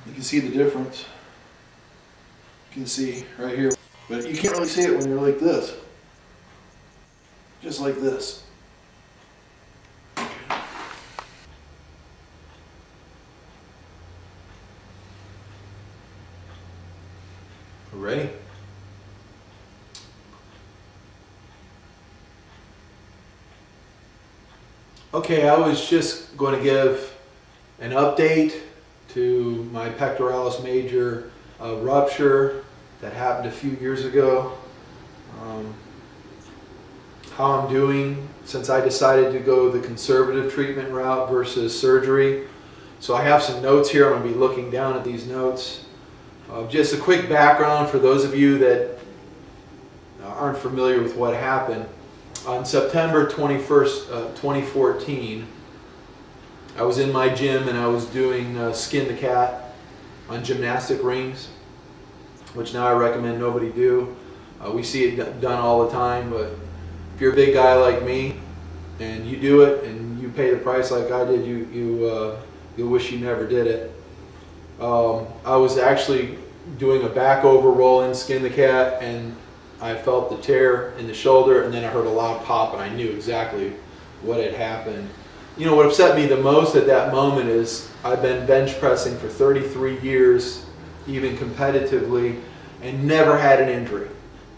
You can see the difference. You can see right here, but you can't really see it when you're like this. Just like this. Ready? Okay, I was just going to give an update to my pectoralis major rupture that happened a few years ago. How I'm doing since I decided to go the conservative treatment route versus surgery. So I have some notes here. I'm going to be looking down at these notes. Just a quick background for those of you that aren't familiar with what happened. On September 21st, 2014, I was in my gym and I was doing skin the cat on gymnastic rings, which now I recommend nobody do. We see it done all the time, but if you're a big guy like me and you do it and you pay the price like I did, you'll wish you never did it. I was actually doing a back over roll in skin the cat, and I felt the tear in the shoulder, and then I heard a loud pop, and I knew exactly what had happened. You know, what upset me the most at that moment is I've been bench pressing for 33 years, even competitively, and never had an injury.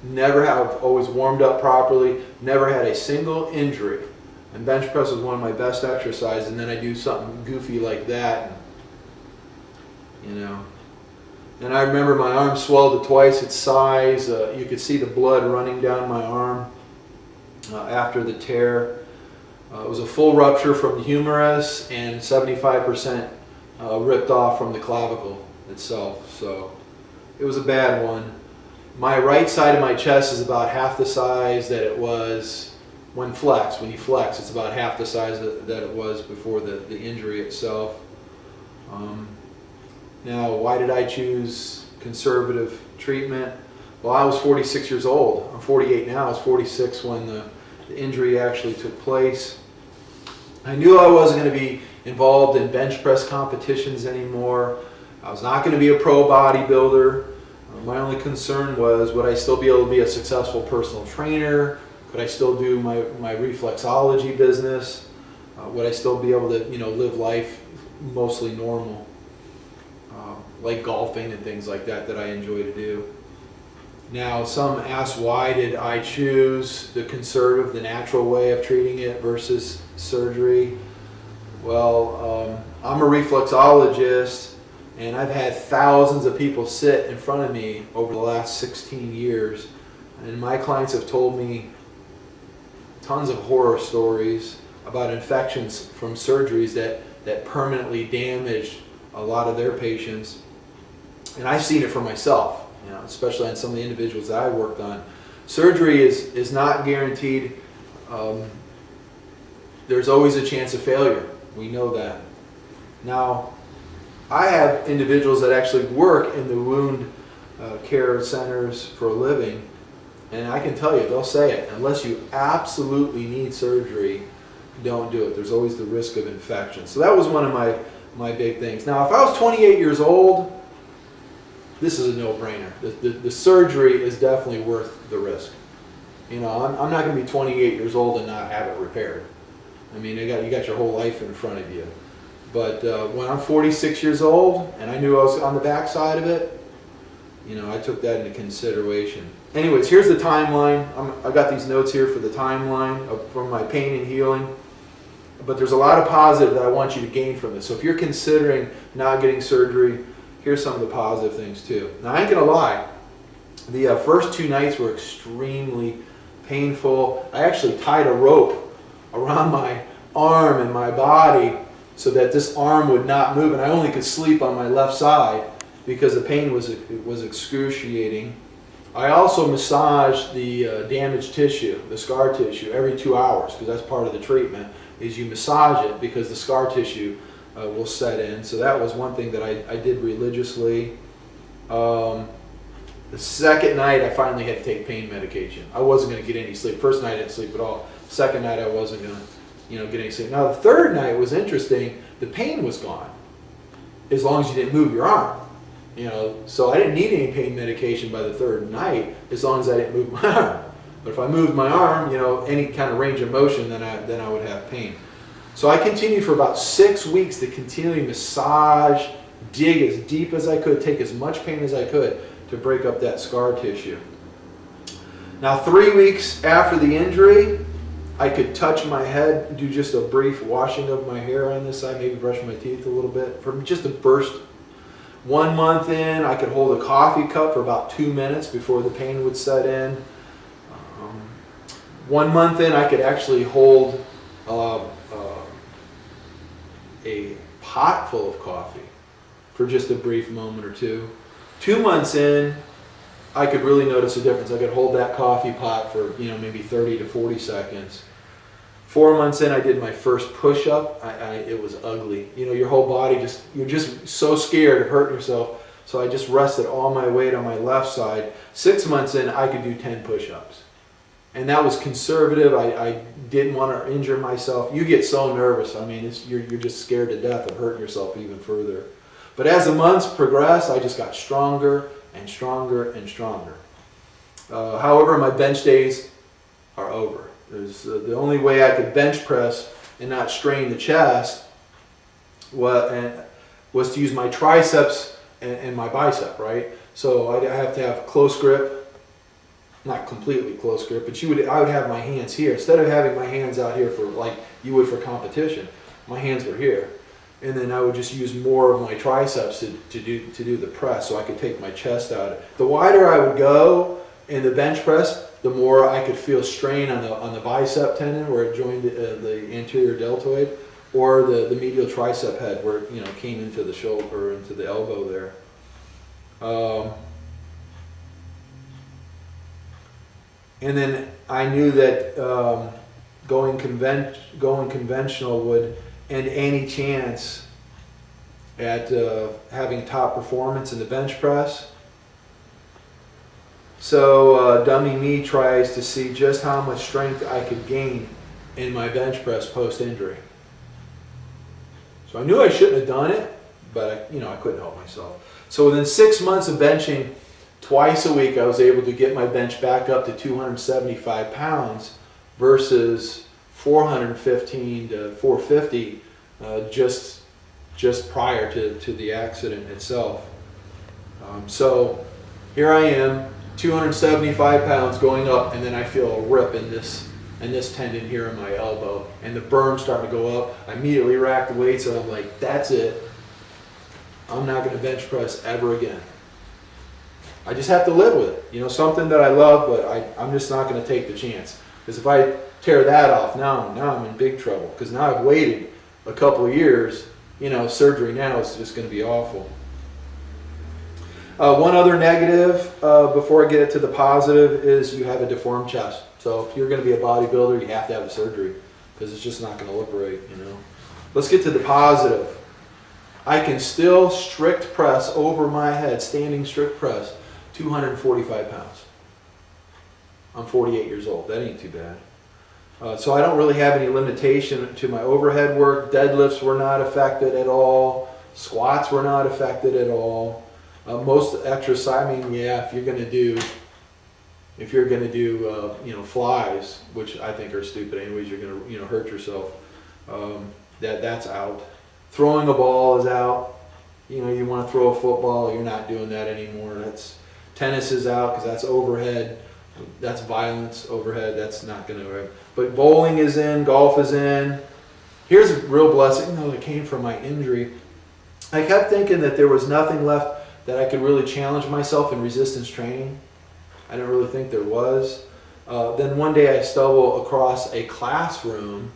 Never have, always warmed up properly, never had a single injury. And bench press was one of my best exercises, and then I do something goofy like that, and, you know. And I remember my arm swelled to twice its size. You could see the blood running down my arm after the tear. It was a full rupture from the humerus and 75% ripped off from the clavicle itself. So it was a bad one. My right side of my chest is about half the size that it was when flexed. When you flex, it's about half the size that it was before the injury itself. Now, why did I choose conservative treatment? Well, I was 46 years old. I'm 48 now. I was 46 when the injury actually took place. I knew I wasn't going to be involved in bench press competitions anymore. I was not going to be a pro bodybuilder. My only concern was, would I still be able to be a successful personal trainer? Could I still do my reflexology business? Would I still be able to, you know, live life mostly normal? Like golfing and things like that I enjoy to do. Now, some ask, why did I choose the conservative, the natural way of treating it versus surgery? Well, I'm a reflexologist, and I've had thousands of people sit in front of me over the last 16 years, and my clients have told me tons of horror stories about infections from surgeries that permanently damaged a lot of their patients. And I've seen it for myself, you know, especially on some of the individuals that I worked on. Surgery is not guaranteed. There's always a chance of failure. We know that. Now, I have individuals that actually work in the wound care centers for a living, and I can tell you, they'll say it, unless you absolutely need surgery, don't do it. There's always the risk of infection. So that was one of my big things. Now, if I was 28 years old, this is a no-brainer. The surgery is definitely worth the risk. You know, I'm not going to be 28 years old and not have it repaired. I mean, you got your whole life in front of you. But when I'm 46 years old and I knew I was on the back side of it, you know, I took that into consideration. Anyways, here's the timeline. I've got these notes here for the timeline from my pain and healing. But there's a lot of positive that I want you to gain from this. So if you're considering not getting surgery, here's some of the positive things too. Now, I ain't gonna lie, the first 2 nights were extremely painful. I actually tied a rope around my arm and my body so that this arm would not move, and I only could sleep on my left side because the pain was excruciating. I also massaged the damaged tissue, the scar tissue, every 2 hours, because that's part of the treatment, is you massage it because the scar tissue will set in. So that was one thing that I did religiously. The second night, I finally had to take pain medication. I wasn't going to get any sleep. First night, I didn't sleep at all. Second night, I wasn't going to, get any sleep. Now, the third night was interesting. The pain was gone. as long as you didn't move your arm. So I didn't need any pain medication by the third night as long as I didn't move my arm. But if I moved my arm, any kind of range of motion, then I would have pain. So I continued for about 6 weeks to continually massage, dig as deep as I could, take as much pain as I could to break up that scar tissue. Now 3 weeks after the injury, I could touch my head, do just a brief washing of my hair on this side, maybe brush my teeth a little bit for just a burst. 1 month in, I could hold a coffee cup for about 2 minutes before the pain would set in. 1 month in, I could actually hold a pot full of coffee for just a brief moment or two. 2 months in, I could really notice a difference. I could hold that coffee pot for maybe 30 to 40 seconds. 4 months in, I did my first push-up. It was ugly. Your whole body you're just so scared of hurting yourself. So I just rested all my weight on my left side. 6 months in, I could do 10 push-ups. And that was conservative. I didn't want to injure myself. You get so nervous. You're just scared to death of hurting yourself even further. But as the months progressed, I just got stronger and stronger and stronger. However, my bench days are over. The only way I could bench press and not strain the chest was to use my triceps and my bicep, right? So I have to have close grip. Not completely close grip, but I would have my hands here. Instead of having my hands out here for like you would for competition, my hands were here. And then I would just use more of my triceps to do the press so I could take my chest out. The wider I would go in the bench press, the more I could feel strain on the bicep tendon where it joined the anterior deltoid, or the medial tricep head where it came into the shoulder or into the elbow there. And then I knew that going conventional would end any chance at having top performance in the bench press. So dummy me tries to see just how much strength I could gain in my bench press post-injury. So I knew I shouldn't have done it, but I couldn't help myself. So within 6 months of benching twice a week, I was able to get my bench back up to 275 pounds versus 415 to 450 just prior to the accident itself. So here I am, 275 pounds going up, and then I feel a rip in this tendon here in my elbow, and the burn starting to go up. I immediately racked the weights, and I'm like, that's it. I'm not going to bench press ever again. I just have to live with it. Something that I love, but I'm just not going to take the chance. Because if I tear that off, now I'm in big trouble. Because now I've waited a couple of years. Surgery now is just going to be awful. One other negative before I get to the positive is you have a deformed chest. So if you're going to be a bodybuilder, you have to have a surgery because it's just not going to look right. Let's get to the positive. I can still strict press over my head, standing strict press, 245 pounds. I'm 48 years old. That ain't too bad. So I don't really have any limitation to my overhead work. Deadlifts were not affected at all. Squats were not affected at all. Most exercise, if you're going to do flies, which I think are stupid anyways, you're going to hurt yourself. That's out. Throwing a ball is out. You want to throw a football, you're not doing that anymore. Tennis is out because that's overhead. That's violence overhead. That's not going to. But bowling is in. Golf is in. Here's a real blessing that came from my injury. I kept thinking that there was nothing left that I could really challenge myself in resistance training. I didn't really think there was. Then one day I stumbled across a classroom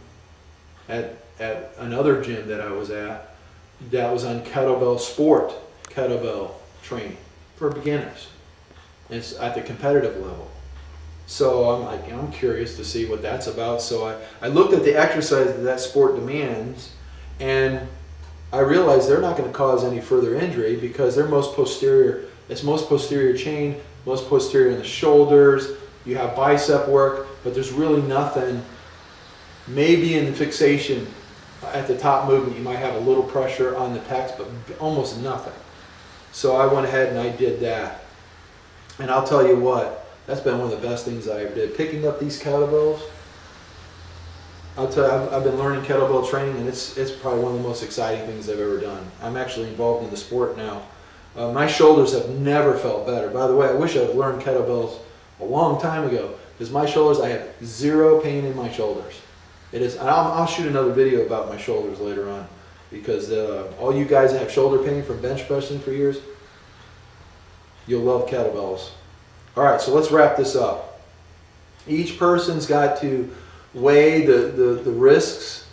at another gym that I was at that was on kettlebell training for beginners. It's at the competitive level. So I'm curious to see what that's about. So I looked at the exercise that sport demands, and I realized they're not going to cause any further injury because they're most posterior. It's most posterior chain, most posterior in the shoulders. You have bicep work, but there's really nothing. Maybe in the fixation at the top movement, you might have a little pressure on the pecs, but almost nothing. So I went ahead and I did that. And I'll tell you what, that's been one of the best things I ever did. Picking up these kettlebells, I'll tell you, I've been learning kettlebell training, and it's probably one of the most exciting things I've ever done. I'm actually involved in the sport now. My shoulders have never felt better. By the way, I wish I had learned kettlebells a long time ago, because my shoulders, I have zero pain in my shoulders. It is, and I'll shoot another video about my shoulders later on, because all you guys that have shoulder pain from bench pressing for years, you'll love kettlebells. All right, so let's wrap this up. Each person's got to weigh the risks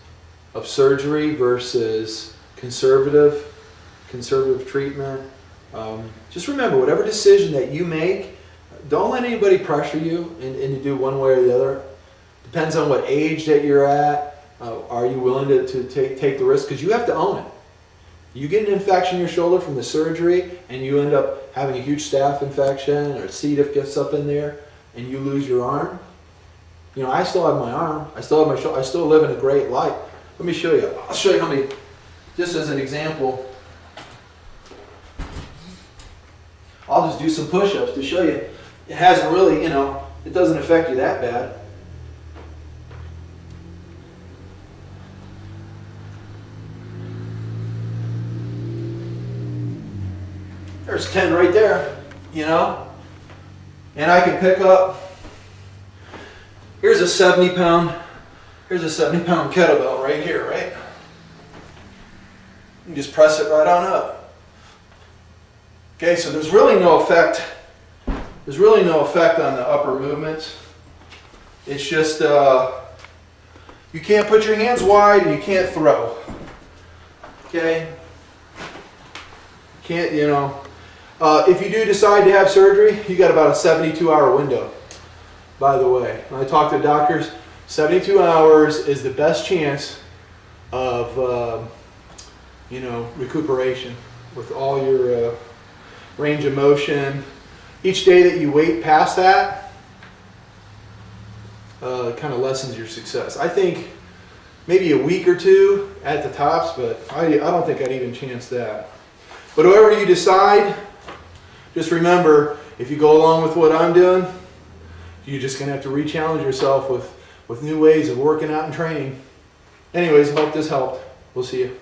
of surgery versus conservative treatment. Just remember, whatever decision that you make, don't let anybody pressure you into do one way or the other. Depends on what age that you're at. Are you willing to take the risk? Because you have to own it. You get an infection in your shoulder from the surgery and you end up having a huge staph infection, or C. diff gets up in there, and you lose your arm. You know, I still have my arm. I still have my shoulder. I still live in a great light. Let me show you. I'll show you how many, just as an example. I'll just do some push-ups to show you. It hasn't really, you know, it doesn't affect you that bad. There's 10 right there, you know, and I can pick up, here's a 70-pound kettlebell right here, right? You just press it right on up. Okay, so there's really no effect on the upper movements. It's just, you can't put your hands wide and you can't throw. Okay? Can't, you know. If you do decide to have surgery, you got about a 72-hour window, by the way. When I talk to doctors, 72 hours is the best chance of, you know, recuperation with all your range of motion. Each day that you wait past that, kind of lessens your success. I think maybe a week or two at the tops, but I don't think I'd even chance that. But whatever you decide, just remember, if you go along with what I'm doing, you're just going to have to re-challenge yourself with new ways of working out and training. Anyways, I hope this helped. We'll see you.